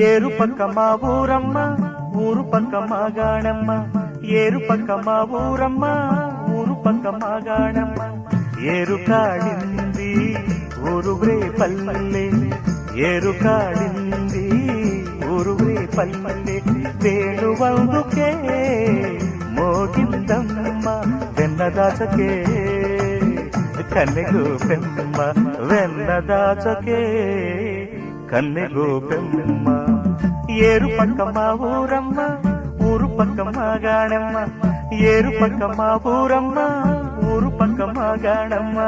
ఏరు పక్క మా ఊరమ్మ ఊరు పక్క మాగాణమ్మ ఏరు పక్క మా ఊరమ్మ ఊరు పక్క మాగాణమ్మ ఏరు కాడింది ఊరుగ్రే పల్లె ఏరు కాడింది ఊరుగ్రే పల్లె వేణువందుకే మోగిందమ్మ వెన్నదాచకే కన్నెగు పెమ్మ వెన్నదాచకే కన్నెగు పెమ్మ ఏరు పక్క మా ఊరమ్మ ఊరు పక్క మాగాణమ్మ ఏరు పక్క మా ఊరమ్మ ఊరు పక్క మాగాణమ్మ